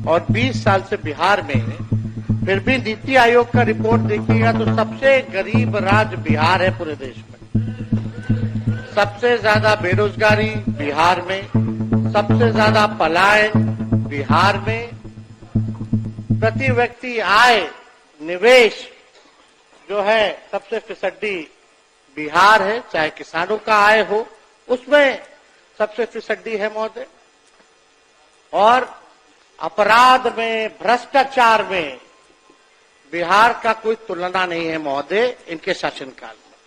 और 20 साल से बिहार में है, फिर भी नीति आयोग का रिपोर्ट देखिएगा तो सबसे गरीब राज्य बिहार है पूरे देश में। सबसे ज्यादा बेरोजगारी बिहार में, सबसे ज्यादा पलायन बिहार में, प्रति व्यक्ति आय निवेश जो है सबसे फिसड्डी बिहार है, चाहे किसानों का आय हो उसमें सबसे फिसड्डी है महोदय। और अपराध में, भ्रष्टाचार में बिहार का कोई तुलना नहीं है महोदय इनके शासनकाल में।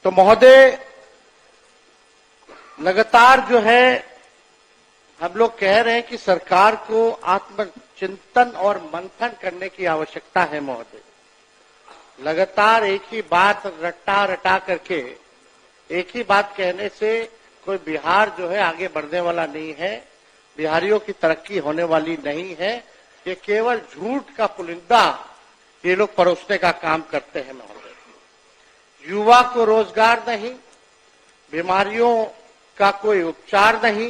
तो महोदय लगातार जो है हम लोग कह रहे हैं कि सरकार को आत्मचिंतन और मंथन करने की आवश्यकता है महोदय। लगातार एक ही बात रटा रटा करके एक ही बात कहने से कोई बिहार जो है आगे बढ़ने वाला नहीं है, बिहारियों की तरक्की होने वाली नहीं है। ये केवल झूठ का पुलिंदा ये लोग परोसने का काम करते हैं महोदय। युवा को रोजगार नहीं, बीमारियों का कोई उपचार नहीं,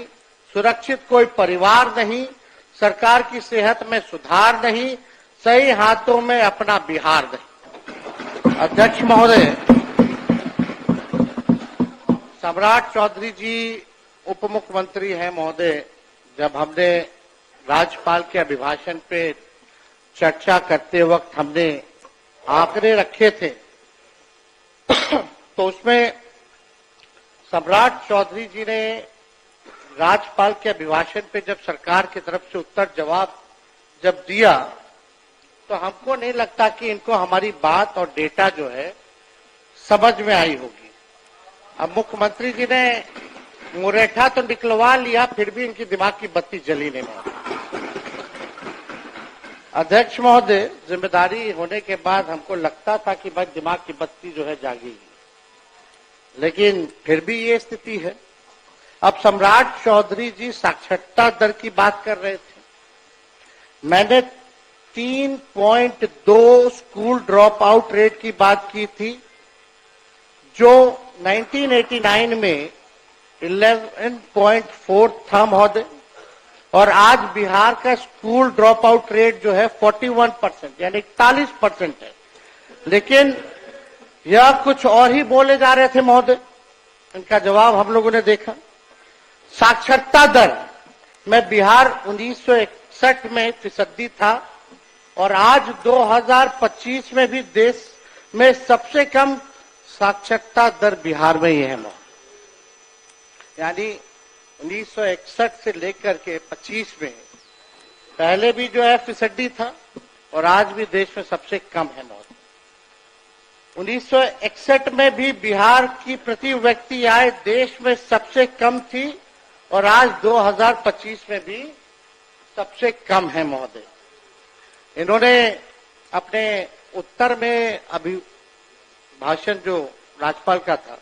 सुरक्षित कोई परिवार नहीं, सरकार की सेहत में सुधार नहीं, सही हाथों में अपना बिहार नहीं। अध्यक्ष महोदय, सम्राट चौधरी जी उप मुख्यमंत्री हैं महोदय। जब हमने राज्यपाल के अभिभाषण पे चर्चा करते वक्त हमने आंकड़े रखे थे तो उसमें सम्राट चौधरी जी ने राज्यपाल के अभिभाषण पे जब सरकार की तरफ से उत्तर जवाब जब दिया तो हमको नहीं लगता कि इनको हमारी बात और डेटा जो है समझ में आई होगी। अब मुख्यमंत्री जी ने मुरेठा तो निकलवा लिया, फिर भी इनकी दिमाग की बत्ती जली नहीं। अध्यक्ष महोदय, जिम्मेदारी होने के बाद हमको लगता था कि बस दिमाग की बत्ती जो है जागेगी, लेकिन फिर भी ये स्थिति है। अब सम्राट चौधरी जी साक्षरता दर की बात कर रहे थे। मैंने 3.2 स्कूल ड्रॉप आउट रेट की बात की थी, जो 1989 में 11.4 था महोदय, और आज बिहार का स्कूल ड्रॉप आउट रेट जो है 41% यानी 41% है। लेकिन यह कुछ और ही बोले जा रहे थे महोदय। इनका जवाब हम लोगों ने देखा। साक्षरता दर में बिहार 1961 में फीसदी था और आज 2025 में भी देश में सबसे कम साक्षरता दर बिहार में ही है महोदय। यानी 1961 से लेकर के 25 में पहले भी जो है फीसदी था और आज भी देश में सबसे कम है महोदय। 1961 में भी बिहार की प्रति व्यक्ति आय देश में सबसे कम थी और आज 2025 में भी सबसे कम है महोदय। इन्होंने अपने उत्तर में अभी भाषण जो राज्यपाल का था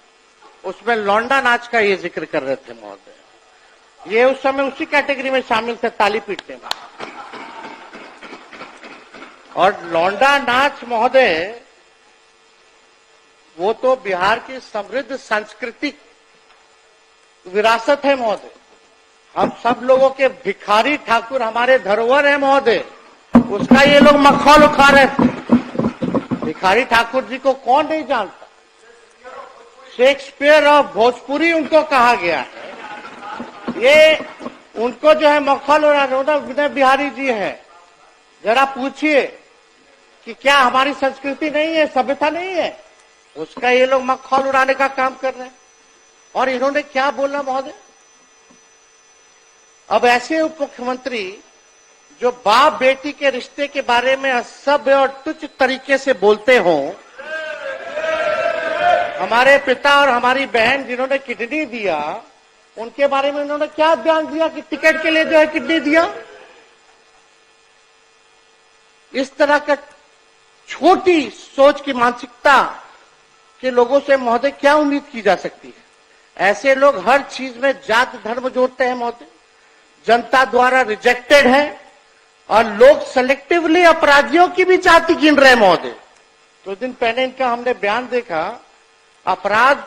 उसमें लौंडा नाच का ये जिक्र कर रहे थे महोदय। ये उस समय उसी कैटेगरी में शामिल थे, ताली पीटने में। और लौंडा नाच महोदय वो तो बिहार की समृद्ध सांस्कृतिक विरासत है महोदय। हम सब लोगों के भिखारी ठाकुर हमारे धरोहर है महोदय, उसका ये लोग मखौल उठा रहे थे। भिखारी ठाकुर जी को कौन नहीं जानता? शेक्सपियर ऑफ भोजपुरी उनको कहा गया है। ये उनको जो है मखौल उड़ाना विनय बिहारी जी है। जरा पूछिए कि क्या हमारी संस्कृति नहीं है, सभ्यता नहीं है? उसका ये लोग मखौल उड़ाने का काम कर रहे हैं। और इन्होंने क्या बोला महोदय? अब ऐसे उप मुख्यमंत्री जो बाप बेटी के रिश्ते के बारे में असभ्य और तुच्छ तरीके से बोलते हो, हमारे पिता और हमारी बहन जिन्होंने किडनी दिया उनके बारे में उन्होंने क्या बयान दिया कि टिकट के लिए जो है किडनी दिया। इस तरह का छोटी सोच की मानसिकता के लोगों से महोदय क्या उम्मीद की जा सकती है? ऐसे लोग हर चीज में जात धर्म जोड़ते हैं महोदय, जनता द्वारा रिजेक्टेड है और लोग सेलेक्टिवली अपराधियों की भी जाति गिन रहे हैं महोदय। 2 दिन पहले इनका हमने बयान देखा, अपराध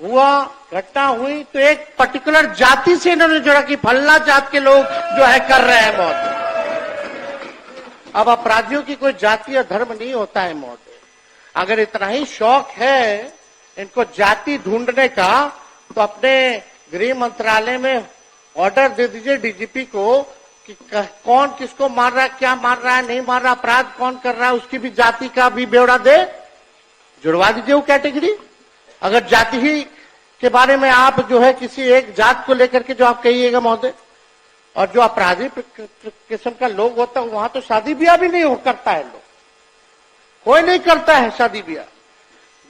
हुआ, घटना हुई तो एक पर्टिकुलर जाति से इन्होंने जोड़ा कि फल्ला जात के लोग जो है कर रहे हैं महोदय। अब अपराधियों की कोई जाति या धर्म नहीं होता है महोदय। अगर इतना ही शौक है इनको जाति ढूंढने का तो अपने गृह मंत्रालय में ऑर्डर दे दीजिए डीजीपी को कि कौन किसको मार रहा है, क्या मार रहा है, नहीं मार रहा, अपराध कौन कर रहा है, उसकी भी जाति का भी ब्यौरा दे, जुड़वा दीजिए वो कैटेगरी। अगर जाति ही के बारे में आप जो है किसी एक जात को लेकर के जो आप कहिएगा महोदय, और जो अपराधी किस्म का लोग होता है वहां तो शादी ब्याह भी नहीं हो करता है, लोग कोई नहीं करता है शादी ब्याह।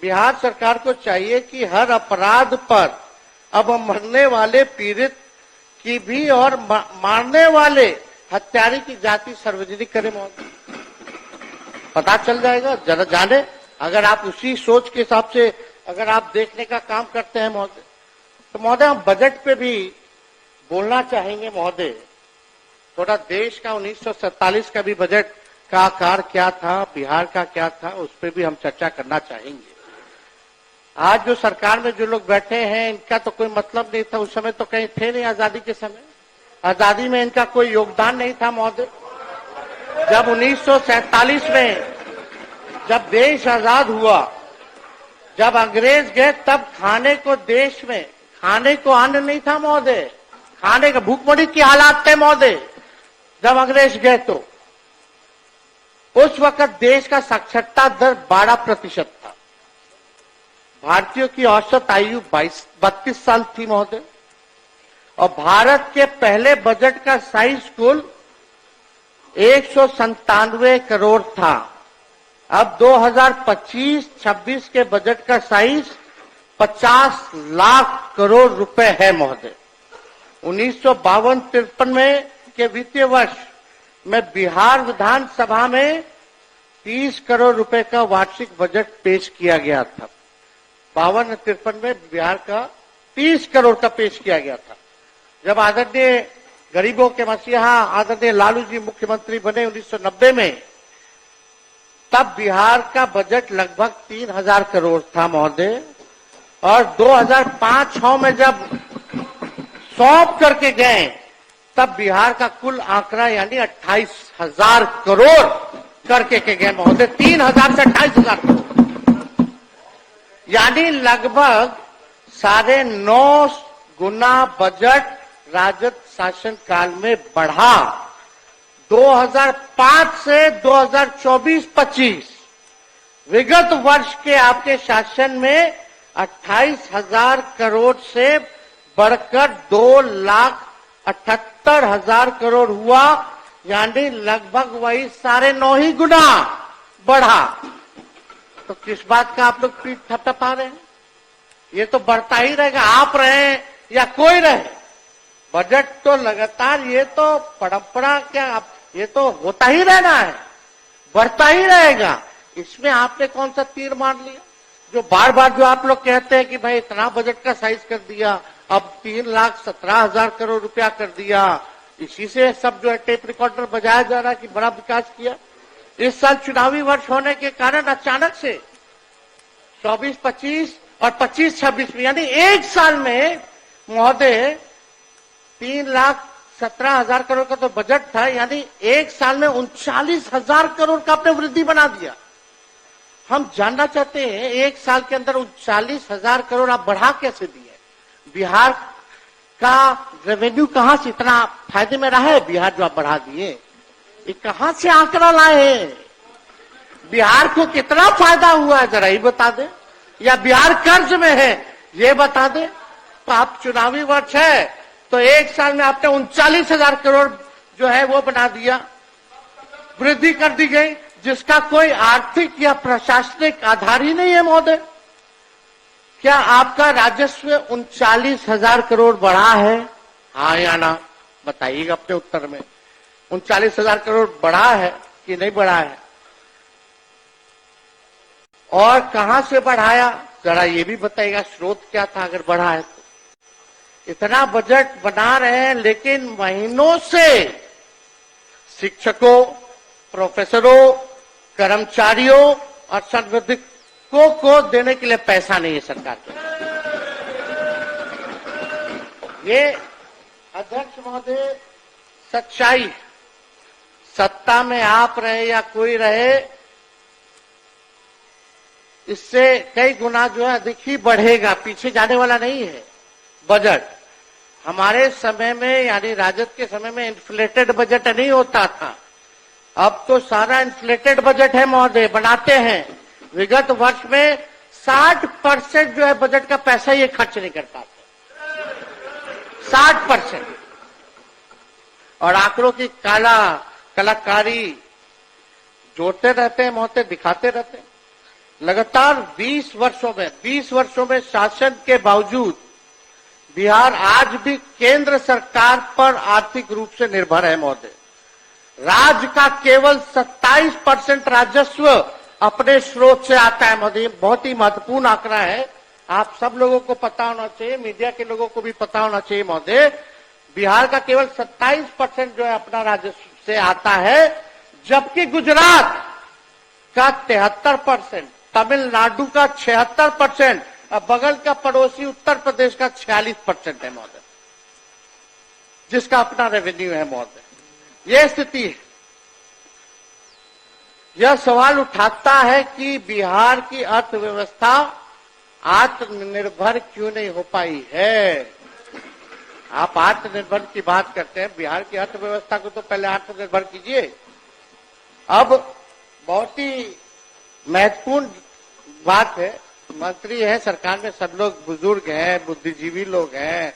बिहार सरकार को चाहिए कि हर अपराध पर अब मरने वाले पीड़ित की भी और मारने वाले हत्यारे की जाति सार्वजनिक करे महोदय, पता चल जाएगा, जरा जाने। अगर आप उसी सोच के हिसाब से अगर आप देखने का काम करते हैं महोदय, तो महोदय हम बजट पे भी बोलना चाहेंगे महोदय। थोड़ा देश का 1947 का भी बजट का आकार क्या था, बिहार का क्या था, उस पर भी हम चर्चा करना चाहेंगे। आज जो सरकार में जो लोग बैठे हैं इनका तो कोई मतलब नहीं था, उस समय तो कहीं थे नहीं आजादी के समय, आजादी में इनका कोई योगदान नहीं था महोदय। जब 1947 में जब देश आजाद हुआ, जब अंग्रेज गए तब खाने को देश में खाने को अन्न नहीं था महोदय, खाने का भूखमरी की हालात थे महोदय। जब अंग्रेज गए तो उस वक्त देश का साक्षरता दर 12% था, भारतीयों की औसत आयु 32 साल थी महोदय, और भारत के पहले बजट का साइज कुल 197 करोड़ था। अब 2025-26 के बजट का साइज 50 लाख करोड़ रुपए है महोदय। 1952-53 में के वित्तीय वर्ष में बिहार विधानसभा में 30 करोड़ रुपए का वार्षिक बजट पेश किया गया था। 52-53 में बिहार का 30 करोड़ का पेश किया गया था। जब आदरणीय गरीबों के मसीहा आदरणीय लालू जी मुख्यमंत्री बने 1990 में, तब बिहार का बजट लगभग 3000 करोड़ था महोदय, और 2005-06 में जब सौंप करके गए तब बिहार का कुल आंकड़ा यानी 28,000 करोड़ करके के गए महोदय। 3000 से 28,000 करोड़, यानी लगभग 9.5 गुना बजट राजद शासन काल में बढ़ा। 2005 से 2024-25 विगत वर्ष के आपके शासन में 28,000 करोड़ से बढ़कर 2,78,000 करोड़ हुआ, यानी लगभग वही 9.5 गुना बढ़ा। तो किस बात का आप लोग पीठ थपथपा रहे हैं? ये तो बढ़ता ही रहेगा, आप रहे या कोई रहे, बजट तो लगातार, ये तो परंपरा क्या, ये तो होता ही रहना है, बढ़ता ही रहेगा। इसमें आपने कौन सा तीर मार लिया? जो बार बार जो आप लोग कहते हैं कि भाई इतना बजट का साइज कर दिया, अब 3,17,000 करोड़ रुपया कर दिया, इसी से सब जो है टेप रिकॉर्डर बजाया जा रहा है कि बड़ा विकास किया। इस साल चुनावी वर्ष होने के कारण अचानक से 24-25 और 25-26 में, यानी एक साल में महोदय 3,17,000 करोड़ का तो बजट था, यानी एक साल में 39,000 करोड़ का आपने वृद्धि बना दिया। हम जानना चाहते हैं एक साल के अंदर 39,000 करोड़ आप बढ़ा कैसे दिए? बिहार का रेवेन्यू कहां से इतना फायदे में रहा है? बिहार जो आप बढ़ा दिए, ये कहां से आंकड़ा लाए हैं? बिहार को कितना फायदा हुआ है जरा ही बता दें, या बिहार कर्ज में है ये बता दें। तो आप चुनावी वर्ष है तो एक साल में आपने 39,000 करोड़ जो है वो बना दिया, वृद्धि कर दी गई, जिसका कोई आर्थिक या प्रशासनिक आधार ही नहीं है महोदय। क्या आपका राजस्व 39,000 करोड़ बढ़ा है? हाँ या ना बताइएगा अपने उत्तर में। 39,000 करोड़ बढ़ा है कि नहीं बढ़ा है? और कहां से बढ़ाया जरा ये भी बताइएगा, स्रोत क्या था अगर बढ़ा है तो? इतना बजट बना रहे हैं लेकिन महीनों से शिक्षकों, प्रोफेसरों, कर्मचारियों और संविधिकों को देने के लिए पैसा नहीं है सरकार के। ये अध्यक्ष महोदय सच्चाई, सत्ता में आप रहे या कोई रहे, इससे कई गुना जो है अधिक ही बढ़ेगा, पीछे जाने वाला नहीं है बजट। हमारे समय में यानी राजद के समय में इन्फ्लेटेड बजट नहीं होता था, अब तो सारा इन्फ्लेटेड बजट है महोदय, बनाते हैं। विगत वर्ष में 60% जो है बजट का पैसा ये खर्च नहीं कर पाते, 60%। और आंकड़ों की कलाकारी जोड़ते रहते हैं महोदय, दिखाते रहते हैं। लगातार 20 वर्षों में शासन के बावजूद बिहार आज भी केंद्र सरकार पर आर्थिक रूप से निर्भर है महोदय। राज्य का केवल 27% राजस्व अपने स्रोत से आता है महोदय। बहुत ही महत्वपूर्ण आंकड़ा है, आप सब लोगों को पता होना चाहिए, मीडिया के लोगों को भी पता होना चाहिए महोदय। बिहार का केवल 27% जो है अपना राजस्व से आता है, जबकि गुजरात का 73%, तमिलनाडु का 76%, और बगल का पड़ोसी उत्तर प्रदेश का 46% है महोदय, जिसका अपना रेवेन्यू है महोदय। यह स्थिति है। यह सवाल उठाता है कि बिहार की अर्थव्यवस्था आत्मनिर्भर क्यों नहीं हो पाई है। आप आत्मनिर्भर की बात करते हैं, बिहार की अर्थव्यवस्था को तो पहले आत्मनिर्भर कीजिए। अब बहुत ही महत्वपूर्ण बात है, मंत्री है सरकार में, सब लोग बुजुर्ग हैं, बुद्धिजीवी लोग हैं,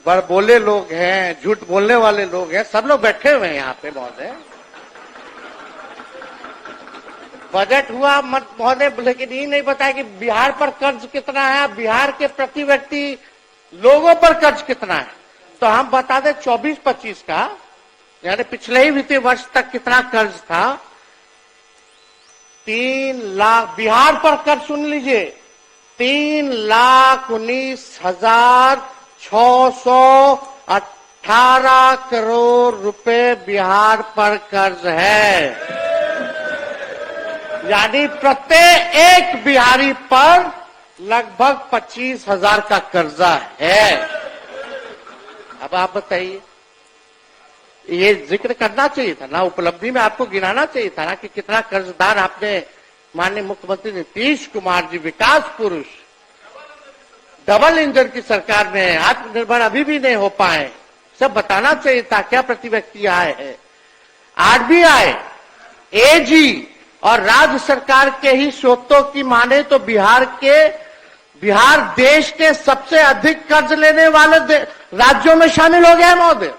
बड़बोले लोग हैं, झूठ बोलने वाले लोग हैं, सब लोग बैठे हुए हैं यहाँ पे महोदय। बजट हुआ मत महोदय, लेकिन ये नहीं बताया कि बिहार पर कर्ज कितना है, बिहार के प्रति व्यक्ति लोगों पर कर्ज कितना है। तो हम बता दें 24-25 का, यानी पिछले ही वित्तीय वर्ष तक कितना कर्ज था। 3 लाख बिहार पर कर्ज, सुन लीजिए, 3,19,618 करोड़ रुपए बिहार पर कर्ज है। यानी प्रत्येक एक बिहारी पर लगभग 25,000 का कर्जा है। अब आप बताइए, ये जिक्र करना चाहिए था ना, उपलब्धि में आपको गिनाना चाहिए था ना कि कितना कर्जदार आपने, माननीय मुख्यमंत्री नीतीश कुमार जी, विकास पुरुष, डबल इंजन की सरकार में आत्मनिर्भर अभी भी नहीं हो पाए, सब बताना चाहिए था। क्या प्रति व्यक्ति आय है। आरबीआई, एजी और राज्य सरकार के ही स्रोतों की माने तो बिहार देश के सबसे अधिक कर्ज लेने वाले राज्यों में शामिल हो गया महोदय।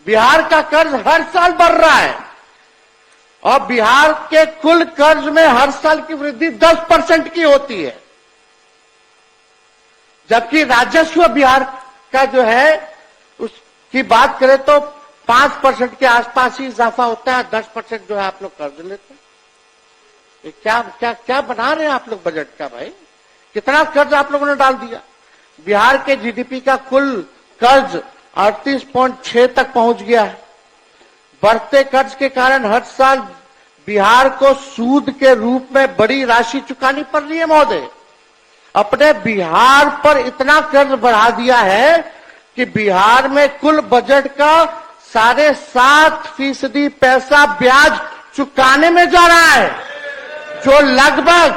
बिहार का कर्ज हर साल बढ़ रहा है और बिहार के कुल कर्ज में हर साल की वृद्धि 10% की होती है, जबकि राजस्व बिहार का जो है उसकी बात करें तो 5% के आसपास ही इजाफा होता है, 10% जो है आप लोग कर्ज लेते हैं। ये क्या बना रहे हैं आप लोग बजट का भाई? कितना कर्ज आप लोगों ने डाल दिया। बिहार के जीडीपी का कुल कर्ज 38.6 तक पहुंच गया है। बढ़ते कर्ज के कारण हर साल बिहार को सूद के रूप में बड़ी राशि चुकानी पड़ रही है महोदय। अपने बिहार पर इतना कर्ज बढ़ा दिया है कि बिहार में कुल बजट का 7.5% पैसा ब्याज चुकाने में जा रहा है, जो लगभग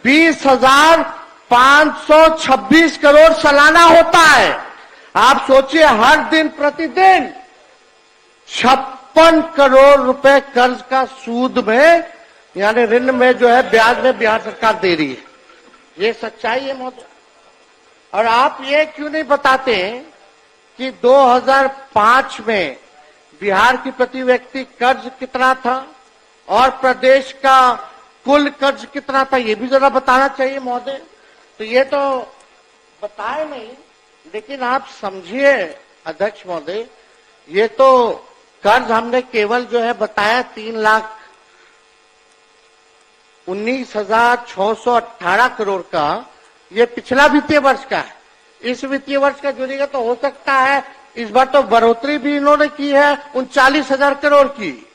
20,526 करोड़ सालाना होता है। आप सोचिए, हर दिन प्रतिदिन 56 करोड़ रुपए कर्ज का सूद में यानी ऋण में जो है ब्याज में बिहार सरकार दे रही है। ये सच्चाई है महोदय। और आप ये क्यों नहीं बताते कि 2005 में बिहार की प्रति व्यक्ति कर्ज कितना था और प्रदेश का कुल कर्ज कितना था, ये भी जरा बताना चाहिए महोदय। तो ये तो बताए नहीं, लेकिन आप समझिए अध्यक्ष महोदय, ये तो कर्ज हमने केवल जो है बताया 3,19,618 करोड़ का, ये पिछला वित्तीय वर्ष का है। इस वित्तीय वर्ष का जुड़ेगा तो हो सकता है इस बार तो बढ़ोतरी भी इन्होंने की है 39,000 करोड़ की।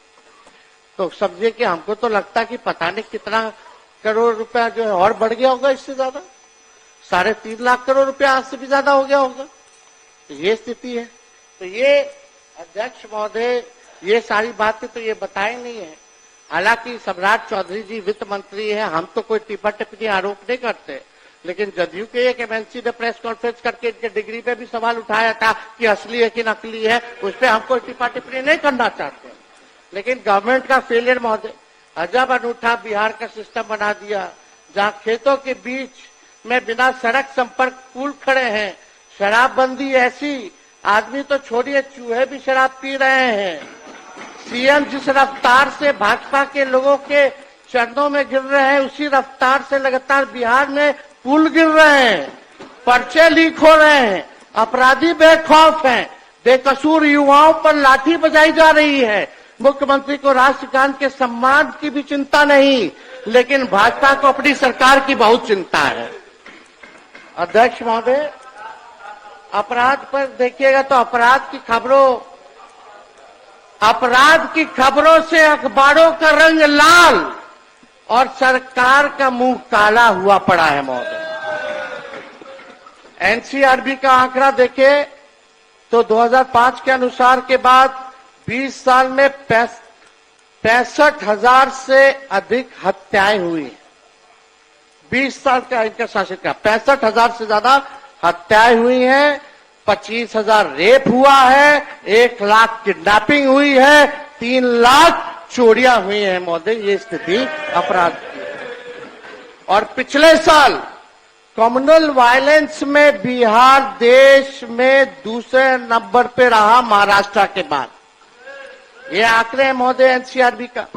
तो समझिए कि हमको तो लगता कि पता नहीं कितना करोड़ रुपया जो है और बढ़ गया होगा इससे ज्यादा। 3.5 लाख करोड़ रुपया आज से भी ज्यादा हो गया होगा। तो ये स्थिति है। तो ये अध्यक्ष महोदय, ये सारी बातें तो ये बताई नहीं है। हालांकि सम्राट चौधरी जी वित्त मंत्री है, हम तो कोई टिप्पा टिप्पणी आरोप नहीं करते, लेकिन जदयू के एक एमएनसी ने प्रेस कॉन्फ्रेंस करके इनके डिग्री पे भी सवाल उठाया था कि असली है कि नकली है, उस पर हम कोई टिप्पा टिप्पणी नहीं करना चाहते। लेकिन गवर्नमेंट का फेलियर महोदय, अजब अनूठा बिहार का सिस्टम बना दिया, जहां खेतों के बीच में बिना सड़क संपर्क पुल खड़े हैं। शराबबंदी ऐसी, आदमी तो छोड़िए, चूहे भी शराब पी रहे हैं। सीएम जिस रफ्तार से भाजपा के लोगों के चरणों में गिर रहे हैं, उसी रफ्तार से लगातार बिहार में पुल गिर रहे हैं, पर्चे लीक हो रहे हैं, अपराधी बेखौफ हैं, बेकसूर युवाओं पर लाठी बजाई जा रही है। मुख्यमंत्री को राष्ट्रगान के सम्मान की भी चिंता नहीं, लेकिन भाजपा को अपनी सरकार की बहुत चिंता है। अध्यक्ष महोदय, अपराध पर देखिएगा तो अपराध की खबरों से अखबारों का रंग लाल और सरकार का मुंह काला हुआ पड़ा है महोदय। एनसीआरबी का आंकड़ा देखे तो 2005 के अनुसार के बाद 20 साल में 65,000 से अधिक हत्याएं हुई हैं। 20 साल का इनका शासन का 65,000 से ज्यादा हत्याएं हुई हैं, 25,000 रेप हुआ है, 1 लाख किडनैपिंग हुई है, 3 लाख चोरियां हुई हैं महोदय। ये स्थिति अपराध की है। और पिछले साल कम्युनल वायलेंस में बिहार देश में दूसरे नंबर पे रहा महाराष्ट्र के बाद। ये आंकड़े हैं महोदय एनसीआरबी का।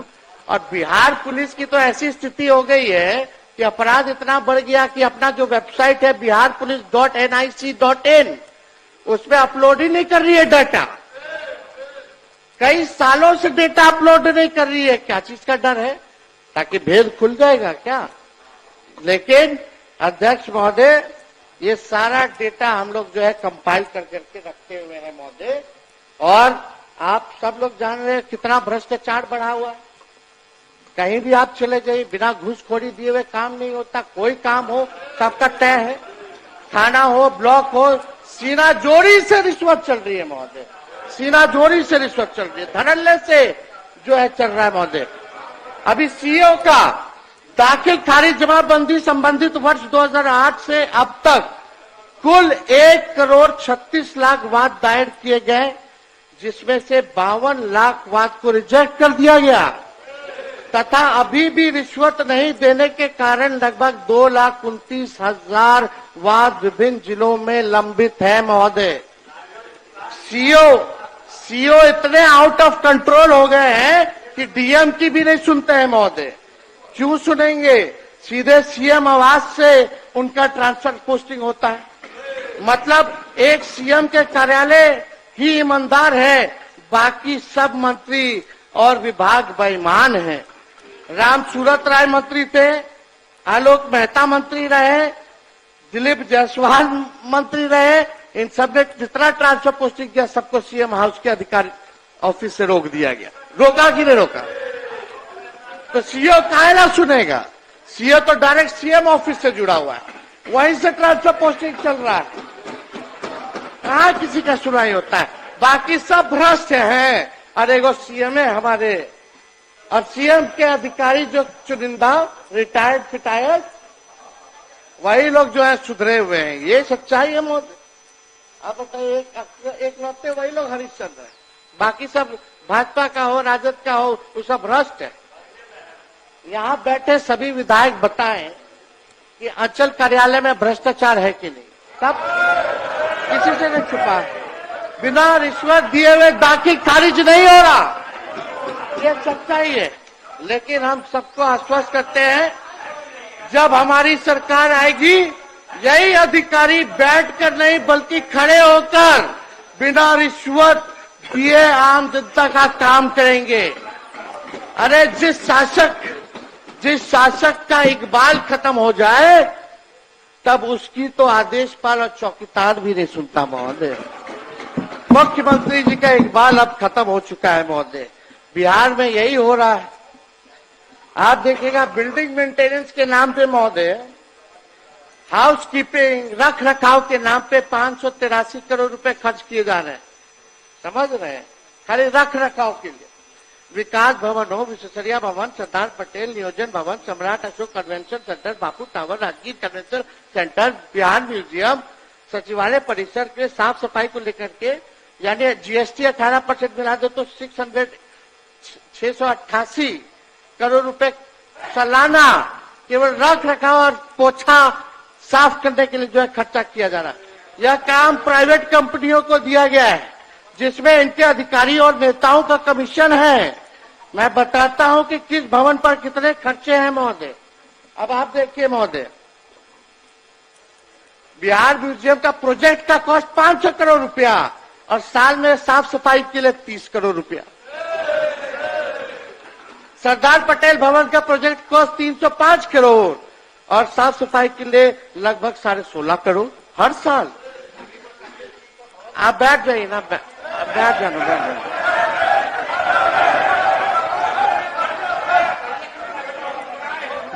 और बिहार पुलिस की तो ऐसी स्थिति हो गई है कि अपराध इतना बढ़ गया कि अपना जो वेबसाइट है biharpolice.nic.in, उसमें अपलोड ही नहीं कर रही है डाटा। कई सालों से डेटा अपलोड नहीं कर रही है। क्या चीज का डर है? ताकि भेद खुल जाएगा क्या? लेकिन अध्यक्ष महोदय, ये सारा डेटा हम लोग जो है कंपाइल करके रखते हुए हैं महोदय। और आप सब लोग जान रहे हैं कितना भ्रष्टाचार बढ़ा हुआ है। कहीं भी आप चले जाइए, बिना घूसखोरी दिए हुए काम नहीं होता। कोई काम हो सबका तय है, थाना हो, ब्लॉक हो, सीना जोड़ी से रिश्वत चल रही है महोदय। सीना जोड़ी से रिश्वत चल रही है, धड़ल्ले से जो है चल रहा है महोदय। अभी सीओ का दाखिल खारिज जमाबंदी संबंधित वर्ष 2008 से अब तक कुल 1,36,00,000 वाद दायर किए गए, जिसमें से 52 लाख वाद को रिजेक्ट कर दिया गया तथा अभी भी रिश्वत नहीं देने के कारण लगभग 2,29,000 वाद विभिन्न जिलों में लंबित है महोदय। सीओ इतने आउट ऑफ कंट्रोल हो गए हैं कि डीएम की भी नहीं सुनते हैं महोदय। क्यों सुनेंगे? सीधे सीएम आवास से उनका ट्रांसफर पोस्टिंग होता है। मतलब एक सीएम के कार्यालय ही ईमानदार है, बाकी सब मंत्री और विभाग बेईमान हैं। राम सूरत राय मंत्री थे, आलोक मेहता मंत्री रहे, दिलीप जायसवाल मंत्री रहे। इन सब ने जितना ट्रांसफर पोस्टिंग किया सबको सीएम हाउस के अधिकारी ऑफिस से रोक दिया गया। रोका कि नहीं रोका? तो सीओ काहे ना सुनेगा? सीओ तो डायरेक्ट सीएम ऑफिस से जुड़ा हुआ है, वहीं से ट्रांसफर पोस्टिंग चल रहा है। कहाँ किसी का सुनाई होता है? बाकी सब भ्रष्ट हैं। अरे वो सीएम है हमारे, और सीएम के अधिकारी जो चुनिंदा रिटायर्ड फिटायर्ड, वही लोग जो है सुधरे हुए हैं। ये सच्चाई है मोदी। आप बताइए, एक लौटे वही लोग हरिश्चंद्र है, बाकी सब भाजपा का हो, राजद का हो, वो सब भ्रष्ट है। यहाँ बैठे सभी विधायक बताएं कि अंचल कार्यालय में भ्रष्टाचार है कि नहीं। तब किसी से नहीं छुपा, बिना रिश्वत दिए हुए दाखिल खारिज नहीं हो रहा। ये सच्चाई है। लेकिन हम सबको आश्वस्त करते हैं, जब हमारी सरकार आएगी, यही अधिकारी बैठकर नहीं बल्कि खड़े होकर बिना रिश्वत दिए आम जनता का काम करेंगे। अरे जिस शासक का इकबाल खत्म हो जाए, तब उसकी तो आदेशपाल और चौकीदार भी नहीं सुनता महोदय। मुख्यमंत्री जी का इकबाल अब खत्म हो चुका है महोदय। बिहार में यही हो रहा है। आप देखिएगा, बिल्डिंग मेंटेनेंस के नाम पे महोदय हाउस कीपिंग रख रखाव के नाम पे 583 करोड़ रुपए खर्च किए जा रहे हैं, समझ रहे हैं, खाली रख रखाव के लिए। विकास भवन हो, विश्वेश्वरैया भवन, Sardar Patel Niyojan Bhavan, Samrat Ashok convention centre, Bapu tower, Rajgir convention centre, Bihar museum, सचिवालय परिसर के साफ सफाई को लेकर के, यानी जीएसटी 18% मिला दो तो 688 करोड़ रुपए सालाना केवल रख रखाव और पोछा साफ करने के लिए जो है खर्चा किया जा रहा है। यह काम प्राइवेट कंपनियों को दिया गया है, जिसमें इनके अधिकारी और नेताओं का कमीशन है। मैं बताता हूं कि किस भवन पर कितने खर्चे हैं महोदय। अब आप देखिए महोदय, बिहार म्यूजियम का प्रोजेक्ट का कॉस्ट 500 करोड़ रुपया और साल में साफ सफाई के लिए 30 करोड़ रुपया। सरदार पटेल भवन का प्रोजेक्ट कॉस्ट 305 करोड़ और साफ सफाई के लिए लगभग 16.5 करोड़ हर साल। आप बैठ जाइए ना, बैठ जाना।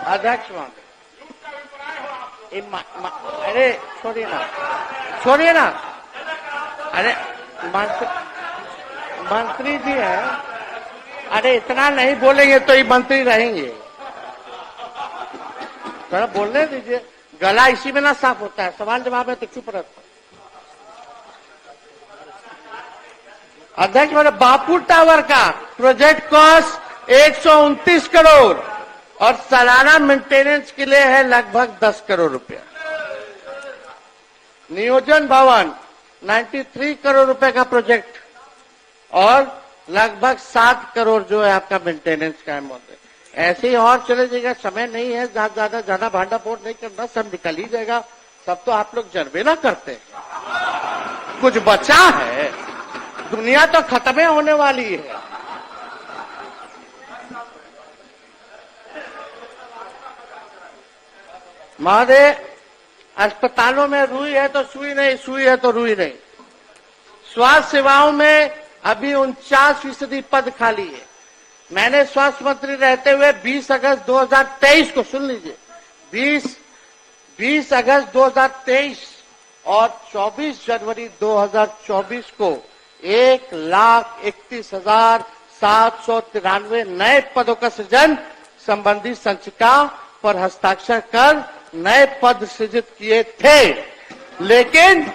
अध्यक्ष अरे छोड़िए ना, अरे मंत्री जी है, अरे इतना नहीं बोलेंगे तो ये मंत्री रहेंगे, थोड़ा बोलने दीजिए, गला इसी में ना साफ होता है, सवाल जवाब है तो चुप रहता। अध्यक्ष मेरे बापू टावर का प्रोजेक्ट कॉस्ट 129 करोड़ और सालाना मेंटेनेंस के लिए है लगभग 10 करोड़ रुपया। नियोजन भवन 93 करोड़ रुपए का प्रोजेक्ट और लगभग 7 करोड़ जो है आपका मेंटेनेंस का है महोदय। ऐसे ही और चले जाएगा, समय नहीं है, ज्यादा भांडा फोड़ नहीं करना, सब निकल ही जाएगा। सब तो आप लोग जनबे ना करते हैं, कुछ बचा है, दुनिया तो खत्म होने वाली है। महोदय, अस्पतालों में रुई है तो सुई नहीं, सुई है तो रुई नहीं। स्वास्थ्य सेवाओं में अभी 49% पद खाली है। मैंने स्वास्थ्य मंत्री रहते हुए 20 अगस्त 2023 को, सुन लीजिए, 20 अगस्त 2023 और 24 जनवरी 2024 को 1,31,793 नए पदों का सृजन संबंधी संचिका पर हस्ताक्षर कर नए पद सृजित किए थे। लेकिन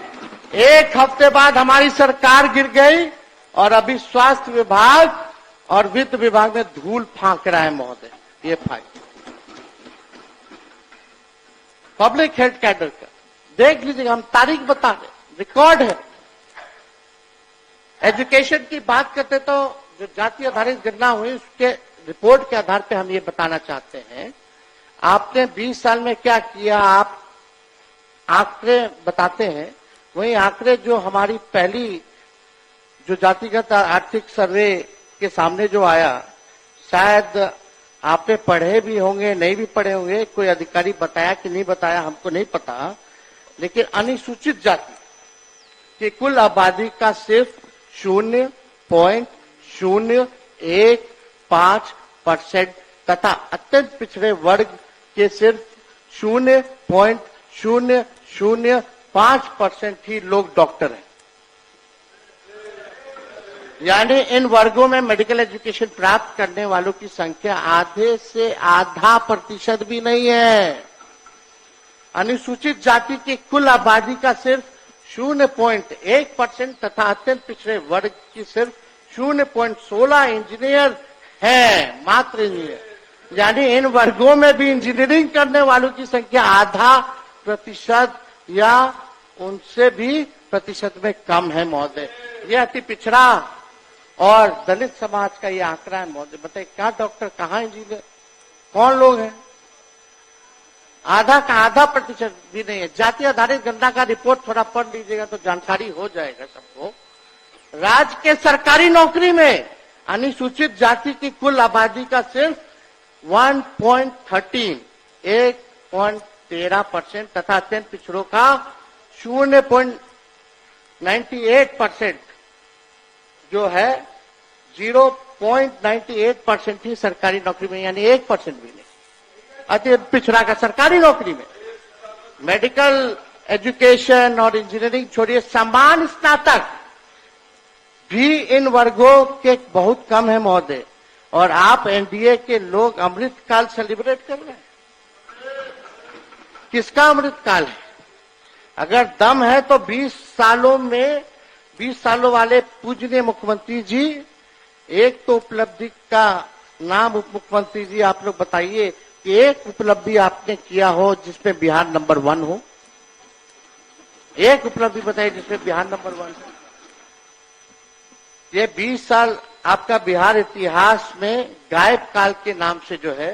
एक हफ्ते बाद हमारी सरकार गिर गई और अभी स्वास्थ्य विभाग और वित्त विभाग में धूल फांक रहा है महोदय। ये फाइल पब्लिक हेल्थ कैडर का देख लीजिएगा, हम तारीख बता रहे, रिकॉर्ड है। एजुकेशन की बात करते तो जो जाति आधारित गणना हुई उसके रिपोर्ट के आधार पे हम ये बताना चाहते हैं, आपने 20 साल में क्या किया, आप आंकड़े बताते हैं। वही आंकड़े जो हमारी पहली जो जातिगत आर्थिक सर्वे के सामने जो आया, शायद आपने पढ़े भी होंगे, नहीं भी पढ़े होंगे, कोई अधिकारी बताया कि नहीं बताया हमको नहीं पता, लेकिन अनुसूचित जाति की कुल आबादी का सिर्फ 0.015% तथा अत्यंत पिछड़े वर्ग के सिर्फ 0.005% ही लोग डॉक्टर हैं। यानी इन वर्गों में मेडिकल एजुकेशन प्राप्त करने वालों की संख्या आधे से आधा प्रतिशत भी नहीं है। अनुसूचित जाति की कुल आबादी का सिर्फ 0.1% तथा अत्यंत पिछड़े वर्ग की सिर्फ 0.16 इंजीनियर है, मात्र इंजीनियर। यानी इन वर्गों में भी इंजीनियरिंग करने वालों की संख्या आधा प्रतिशत या उनसे भी प्रतिशत में कम है महोदय। यह अति पिछड़ा और दलित समाज का ये आंकड़ा है महोदय। बताइए क्या डॉक्टर, कहाँ इंजीनियर, कौन लोग हैं? आधा का आधा प्रतिशत भी नहीं है। जाति आधारित गणना का रिपोर्ट थोड़ा पढ़ लीजिएगा तो जानकारी हो जाएगा सबको। राज्य के सरकारी नौकरी में अनुसूचित जाति की कुल आबादी का सिर्फ 1.13% तथा अत्यंत पिछड़ों का 0.98% जो है 0.98% ही सरकारी नौकरी में, यानी 1% भी नहीं। अति पिछड़ा का सरकारी नौकरी में, मेडिकल एजुकेशन और इंजीनियरिंग छोड़िए, समान स्नातक भी इन वर्गों के बहुत कम है महोदय। और आप एनडीए के लोग अमृतकाल सेलिब्रेट कर रहे हैं। किसका अमृतकाल है? अगर दम है तो 20 सालों वाले पूजनीय मुख्यमंत्री जी, एक तो उपलब्धि का नाम उप मुख्यमंत्री जी आप लोग बताइए कि एक उपलब्धि आपने किया हो जिसमें बिहार नंबर 1 हो। एक उपलब्धि बताइए जिसमें बिहार नंबर 1 हो। ये 20 साल आपका बिहार इतिहास में गायब काल के नाम से जो है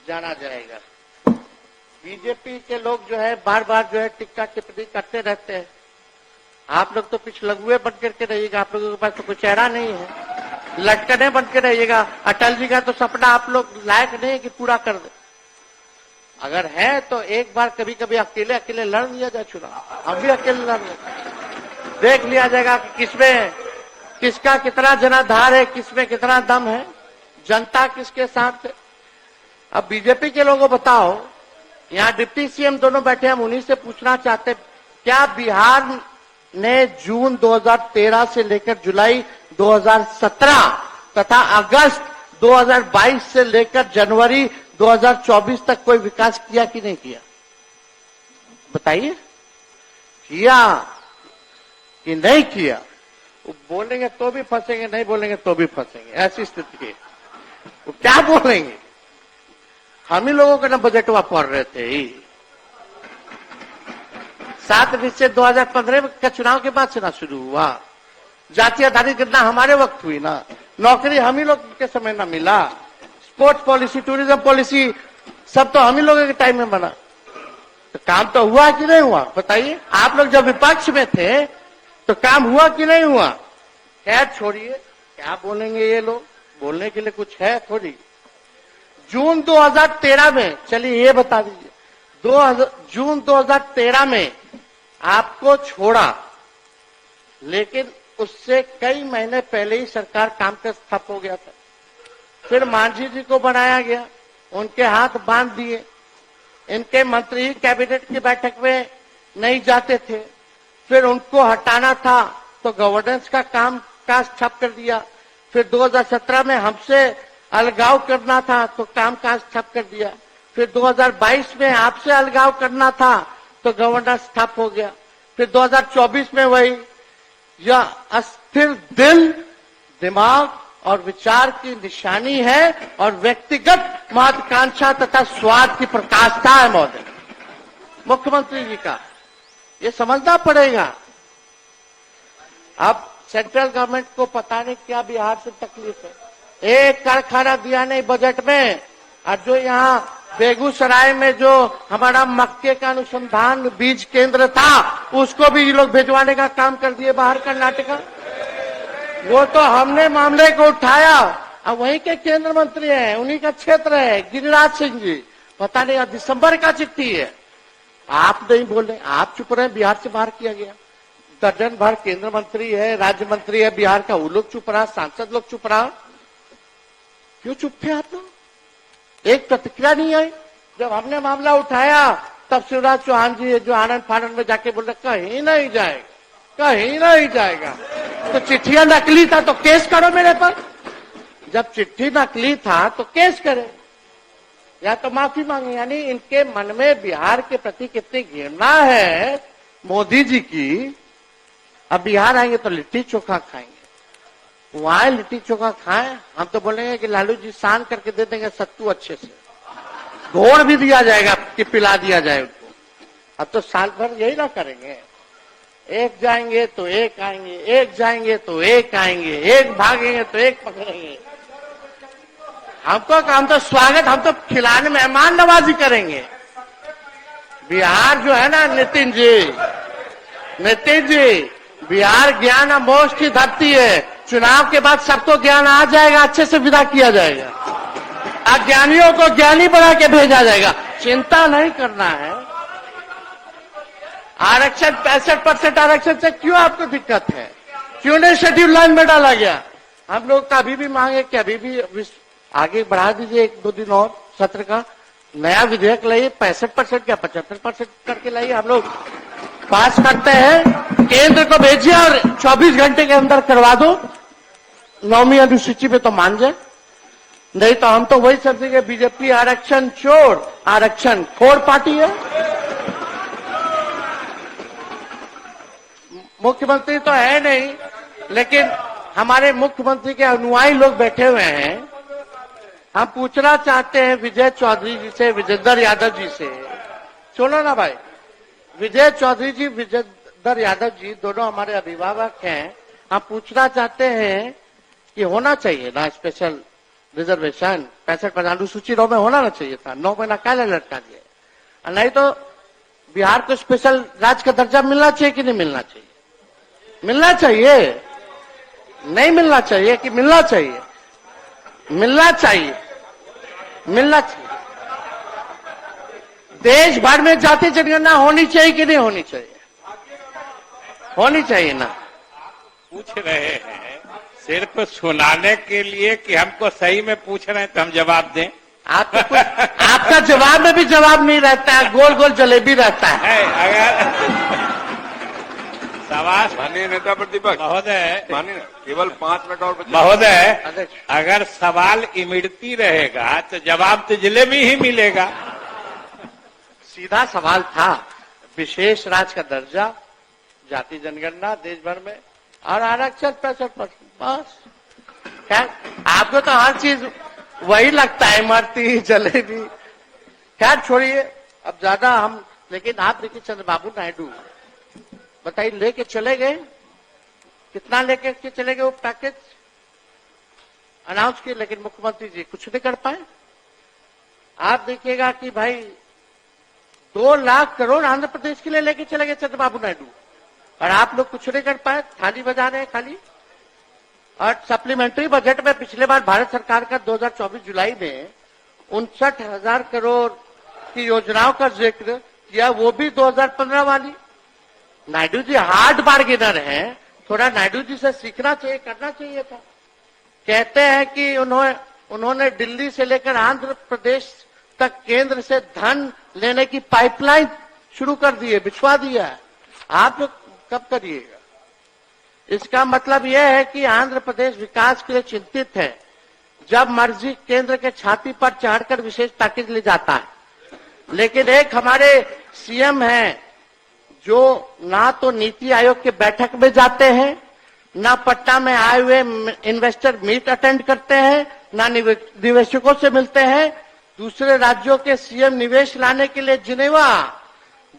जाना जाएगा। बीजेपी के लोग जो है बार बार जो है टिक्का टिप्पणी करते रहते हैं। आप लोग तो पिछलगुए बन करके रहिएगा, आप लोगों के पास तो कोई चेहरा नहीं है, लटकने बन के रहिएगा। अटल जी का तो सपना आप लोग लायक नहीं है कि पूरा कर दे। अगर है तो एक बार कभी कभी अकेले अकेले लड़ लिया जाए चुनाव, हम भी अकेले लड़ लें, देख लिया जाएगा कि किसमें किसका कितना जनाधार है, किसमें कितना दम है, जनता किसके साथ है। अब बीजेपी के लोगों बताओ, यहाँ डिप्टी सीएम दोनों बैठे, हम उन्हीं से पूछना चाहते, क्या बिहार ने जून 2013 से लेकर जुलाई 2017 तथा अगस्त 2022 से लेकर जनवरी 2024 तक कोई विकास किया कि नहीं किया? बताइए, किया कि नहीं किया? वो बोलेंगे तो भी फंसेंगे, नहीं बोलेंगे तो भी फंसेंगे, ऐसी स्थिति है। वो क्या बोलेंगे? हम ही लोगों का ना बजटवा पढ़ रहे थे 7 निश्चय 2015 का चुनाव के बाद से ना शुरू हुआ। जातीय आधारित गणना हमारे वक्त हुई ना, नौकरी हम ही लोग के समय ना मिला, स्पोर्ट्स पॉलिसी, टूरिज्म पॉलिसी सब तो हम ही लोगों के टाइम में बना। तो काम तो हुआ कि नहीं हुआ बताइए? आप लोग जब विपक्ष में थे तो काम हुआ कि नहीं हुआ? खैर छोड़िए, क्या बोलेंगे ये लोग, बोलने के लिए कुछ है थोड़ी। जून 2013 में, चलिए ये बता दीजिए, जून 2013 में आपको छोड़ा, लेकिन उससे कई महीने पहले ही सरकार काम का ठप हो गया था। फिर मांझी जी को बनाया गया, उनके हाथ बांध दिए, इनके मंत्री कैबिनेट की बैठक में नहीं जाते थे, फिर उनको हटाना था तो गवर्नेंस का काम काज ठप कर दिया। फिर 2017 में हमसे अलगाव करना था तो काम काज ठप कर दिया। फिर 2022 में आपसे अलगाव करना था तो गवर्नेंस ठप हो गया। फिर 2024 में वही, यह अस्थिर दिल, दिमाग और विचार की निशानी है और व्यक्तिगत महत्वाकांक्षा तथा स्वार्थ की प्रकाशता है महोदय मुख्यमंत्री जी का। ये समझना पड़ेगा। अब सेंट्रल गवर्नमेंट को पता नहीं क्या बिहार से तकलीफ है। एक कारखाना दिया नहीं बजट में, और जो यहाँ बेगूसराय में जो हमारा मक्के का अनुसंधान बीज केंद्र था उसको भी ये लोग भिजवाने का काम कर दिए बाहर कर्नाटका। वो तो हमने मामले को उठाया, अब वहीं के केंद्र मंत्री हैं, उन्हीं का क्षेत्र है, गिरिराज सिंह जी। पता नहीं दिसंबर का चिट्ठी है, आप नहीं बोले, आप चुप रहे। बिहार से बाहर किया गया, दर्जन भर केंद्र मंत्री है, राज्य मंत्री है बिहार का, वो लोग चुप रहा, सांसद लोग चुप रहा। क्यों चुप थे आप लोग? एक प्रतिक्रिया नहीं आई। जब हमने मामला उठाया तब शिवराज चौहान जी जो आनंद फानंद में जाके बोले कहीं नहीं जाएगा, कहीं नहीं जाएगा। तो चिट्ठियां नकली था तो केस करो मेरे पर। जब चिट्ठी नकली था तो केस करे या तो माफी मांगे। यानी इनके मन में बिहार के प्रति कितनी घृणा है मोदी जी की। अब बिहार आएंगे तो लिट्टी चोखा खाएंगे, वहां लिट्टी चोखा खाएं, हम तो बोलेंगे कि लालू जी सान करके दे देंगे सत्तू अच्छे से, घोड़ भी दिया जाएगा कि पिला दिया जाए उनको। अब तो साल भर यही ना करेंगे, एक जाएंगे तो एक आएंगे, एक जाएंगे तो एक आएंगे, एक भागेंगे तो एक पकड़ेंगे। हमको हम तो स्वागत, हम तो खिलाने मेहमान नवाजी करेंगे। बिहार जो है ना नितिन जी, बिहार ज्ञान अमोष की धरती है। चुनाव के बाद सबको ज्ञान आ जाएगा, अच्छे से विदा किया जाएगा, अज्ञानियों को ज्ञानी बना के भेजा जाएगा। चिंता नहीं करना है। आरक्षण 65% आरक्षण से क्यों आपको दिक्कत है? क्यों नहीं शेड्यूल लाइन में डाला गया? हम लोग का अभी भी मांगे कि अभी भी आगे बढ़ा दीजिए 1-2 दिन और सत्र का, नया विधेयक लाइए, 65% या 75% करके लाइए, हम लोग पास करते हैं। केंद्र को भेजिए और 24 घंटे के अंदर करवा दो। 9वीं अनुसूची पे तो मान जाए, नहीं तो हम तो वही समझेंगे बीजेपी आरक्षण चोर, आरक्षण खोर पार्टी है। मुख्यमंत्री तो है नहीं, लेकिन हमारे मुख्यमंत्री के अनुयायी लोग बैठे हुए हैं। हम पूछना चाहते हैं विजय चौधरी जी से, विजेंद्र यादव जी से। सुनो ना भाई, विजय चौधरी जी, विजेंद्र यादव जी दोनों हमारे अभिभावक हैं। हम पूछना चाहते हैं कि होना चाहिए ना स्पेशल रिजर्वेशन, 65% अनुसूची 9 में होना ना चाहिए था। 9 महीना क्या लटका दिया? नहीं तो बिहार को स्पेशल राज्य का दर्जा मिलना चाहिए कि नहीं मिलना चाहिए? मिलना चाहिए, नहीं मिलना चाहिए कि मिलना चाहिए? मिलना चाहिए, मिलना चाहिए। देश भर में जाति जनगणना होनी चाहिए कि नहीं होनी चाहिए? होनी चाहिए ना। पूछ रहे हैं सिर्फ सुनाने के लिए कि हमको सही में पूछ रहे हैं तो हम जवाब दें? आपका जवाब में भी जवाब नहीं रहता है, गोल गोल जलेबी रहता है। अगर सवाल माननीय नेता प्रतिपक्ष महोदय, माननीय केवल 5 मिनट और महोदय, अगर सवाल इमड़ती रहेगा तो जवाब तो जलेबी ही मिलेगा। सीधा सवाल था, विशेष राज्य का दर्जा, जाति जनगणना देश भर में और आरक्षण 65%, बस। खैर आपको तो हर चीज वही लगता है, इमरती जलेबी। खैर छोड़िए अब ज्यादा हम, लेकिन आप देखिए चंद्रबाबू नायडू बताइए लेके चले गए, कितना लेके के चले गए वो पैकेज अनाउंस किए, लेकिन मुख्यमंत्री जी कुछ नहीं कर पाए। आप देखिएगा कि भाई 2 लाख करोड़ आंध्र प्रदेश के लिए लेके चले गए चंद्रबाबू नायडू, और आप लोग कुछ नहीं कर पाए, थाली बजा रहे हैं खाली। और सप्लीमेंट्री बजट में पिछले बार भारत सरकार का 2024 जुलाई में 59,000 करोड़ की योजनाओं का जिक्र किया, वो भी 2015 वाली। नायडू जी हार्ड बार्गेनर हैं, थोड़ा नायडू जी से सीखना चाहिए, करना चाहिए था। कहते हैं कि उन्होंने दिल्ली से लेकर आंध्र प्रदेश तक केंद्र से धन लेने की पाइपलाइन शुरू कर दी है, बिछवा दिया है। आप लोग कब करिएगा? इसका मतलब यह है कि आंध्र प्रदेश विकास के लिए चिंतित है। जब मर्जी केंद्र के छाती पर चढ़कर विशेष पैकेज ले जाता है। लेकिन एक हमारे सीएम हैं जो ना तो नीति आयोग के बैठक में जाते हैं, ना पटना में आए हुए इन्वेस्टर मीट अटेंड करते हैं, ना निवेशकों से मिलते हैं। दूसरे राज्यों के सीएम निवेश लाने के लिए जिनेवा,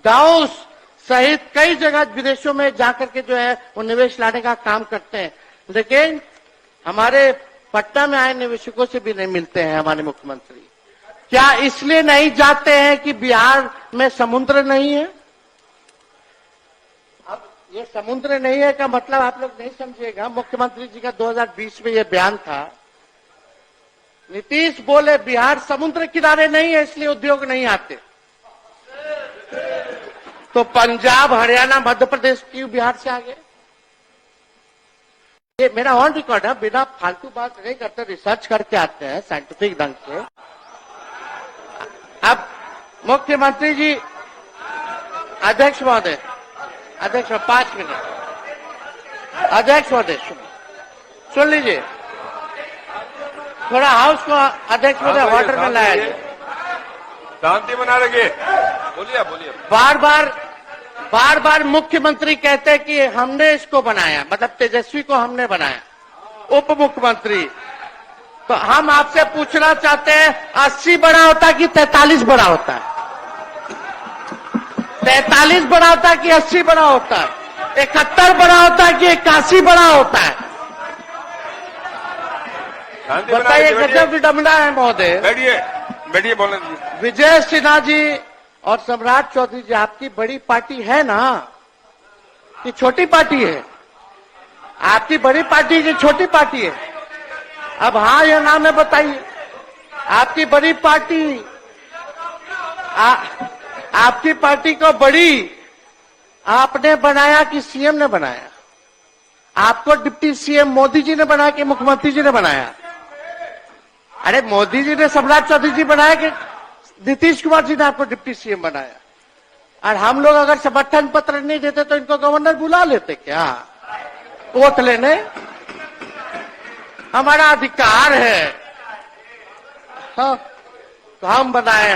दाओस सहित कई जगह विदेशों में जाकर के जो है वो निवेश लाने का काम करते हैं, लेकिन हमारे पटना में आए निवेशकों से भी नहीं मिलते हैं हमारे मुख्यमंत्री। क्या इसलिए नहीं जाते हैं कि बिहार में समुद्र नहीं है? अब ये समुद्र नहीं है का मतलब आप लोग नहीं समझिएगा। मुख्यमंत्री जी का 2020 में ये बयान था, नीतीश बोले बिहार समुद्र किनारे नहीं है इसलिए उद्योग नहीं आते। तो पंजाब, हरियाणा, मध्य प्रदेश क्यों बिहार से आगे? ये मेरा ऑन रिकॉर्ड है, बिना फालतू बात नहीं करते, रिसर्च करके आते हैं साइंटिफिक ढंग से। अब मुख्यमंत्री जी, अध्यक्ष महोदय, 5 मिनट। अध्यक्ष महोदय सुन लीजिए, थोड़ा हाउस को अध्यक्ष महोदय ऑर्डर में लाया जाए, शांति बना रखिए। बोलिए बोलिए। बार बार मुख्यमंत्री कहते हैं कि हमने इसको बनाया, मतलब तेजस्वी को हमने बनाया, उप मुख्यमंत्री। तो हम आपसे पूछना चाहते हैं 80 बड़ा होता है कि 43 बड़ा होता है? 43 बड़ा होता है कि 80 बड़ा होता है? 71 बड़ा होता है कि 81 बड़ा होता है? बताइए, गजब विडंबना है महोदय। बैठिए बोलने दीजिए। विजय सिन्हा जी और सम्राट चौधरी जी, आपकी बड़ी पार्टी है ना कि छोटी पार्टी है? आपकी बड़ी पार्टी की छोटी पार्टी है? अब हाँ या ना में बताइए। आपकी बड़ी पार्टी, आपकी पार्टी को बड़ी आपने बनाया कि सीएम ने बनाया? आपको डिप्टी सीएम मोदी जी ने बनाया कि मुख्यमंत्री जी ने बनाया? अरे मोदी जी ने सम्राट चौधरी जी बनाया कि नीतीश कुमार जी ने आपको डिप्टी सीएम बनाया, और हम लोग अगर समर्थन पत्र नहीं देते तो इनको गवर्नर बुला लेते क्या वोट लेने? हमारा अधिकार है। हाँ, तो हम बनाए।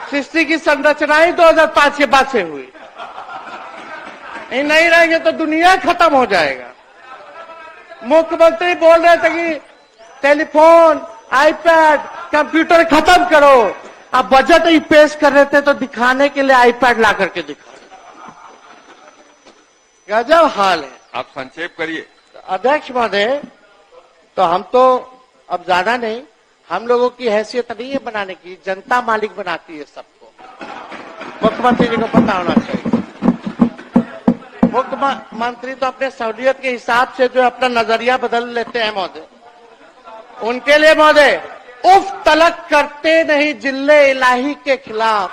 सृष्टि की संरचना ही 2005 के बाद से हुई। ये नहीं रहेंगे तो दुनिया खत्म हो जाएगा। मुख्यमंत्री बोल रहे थे कि टेलीफोन, आईपैड, कंप्यूटर खत्म करो। अब बजट ही पेश कर रहे थे तो दिखाने के लिए आईपैड ला करके दिखा रहे। गजब हाल है। आप संक्षेप करिए। अध्यक्ष महोदय, तो हम तो अब ज्यादा नहीं, हम लोगों की हैसियत नहीं है बनाने की, जनता मालिक बनाती है सबको। मुख्यमंत्री जी को पता होना चाहिए। मुख्यमंत्री तो अपने सहूलियत के हिसाब से जो अपना नजरिया बदल लेते हैं महोदय, उनके लिए महोदय उफ तलक करते नहीं जिल्ले इलाही के खिलाफ,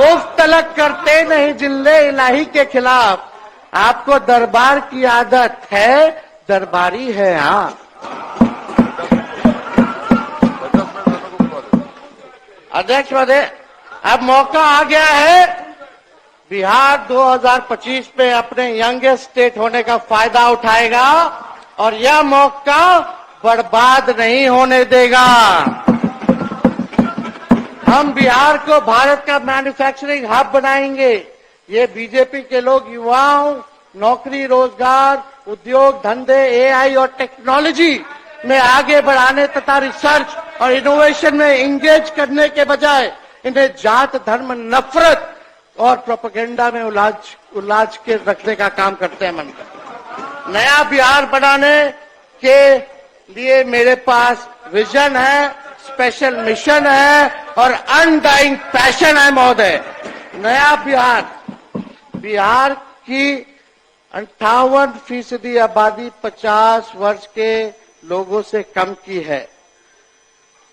उफ तलक करते नहीं जिल्ले इलाही के खिलाफ। आपको दरबार की आदत है, दरबारी है। हाँ, अध्यक्ष महोदय, अब मौका आ गया है बिहार 2025 में अपने यंगेस्ट स्टेट होने का फायदा उठाएगा और यह मौका बर्बाद नहीं होने देगा। हम बिहार को भारत का मैन्युफैक्चरिंग हब बनाएंगे। ये बीजेपी के लोग युवाओं, नौकरी, रोजगार, उद्योग, धंधे, एआई और टेक्नोलॉजी में आगे बढ़ाने तथा रिसर्च और इनोवेशन में इंगेज करने के बजाय इन्हें जात, धर्म, नफरत और प्रोपेगेंडा में उलाझ के रखने का काम करते हैं। मन नया बिहार बनाने के लिए मेरे पास विजन है, स्पेशल मिशन है और अनडाइंग पैशन है महोदय। नया बिहार की 58% आबादी 50 वर्ष के लोगों से कम की है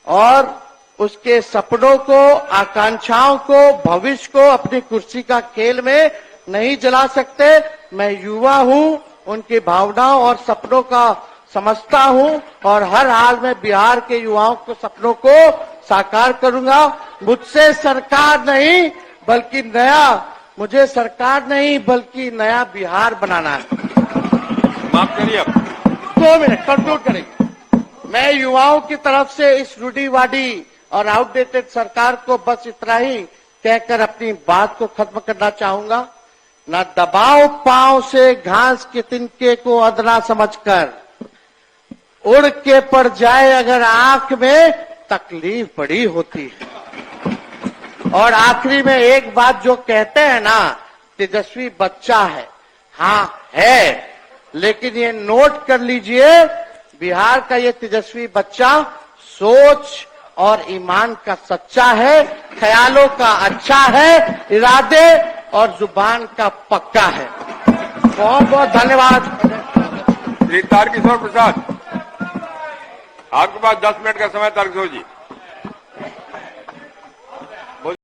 और उसके सपनों को, आकांक्षाओं को, भविष्य को अपनी कुर्सी का खेल में नहीं जला सकते। मैं युवा हूं, उनकी भावनाओं और सपनों का समझता हूं और हर हाल में बिहार के युवाओं के सपनों को साकार करूंगा। मुझे सरकार नहीं बल्कि नया बिहार बनाना है। माफ करिए आप। 2 मिनट कंक्लूड करेंगे। मैं युवाओं की तरफ से इस रूढ़िवादी और आउटडेटेड सरकार को बस इतना ही कहकर अपनी बात को खत्म करना चाहूंगा। न दबाव पांव से घास के तिनके को अदना समझकर, उड़ के पड़ जाए अगर आंख में तकलीफ बड़ी होती है। और आखिरी में एक बात जो कहते हैं ना, तेजस्वी बच्चा है। हाँ है, लेकिन ये नोट कर लीजिए, बिहार का ये तेजस्वी बच्चा सोच और ईमान का सच्चा है, ख्यालों का अच्छा है, इरादे और जुबान का पक्का है। बहुत बहुत धन्यवाद। श्री तारकिशोर प्रसाद, आपके पास 10 मिनट का समय। तारकिशोर जी।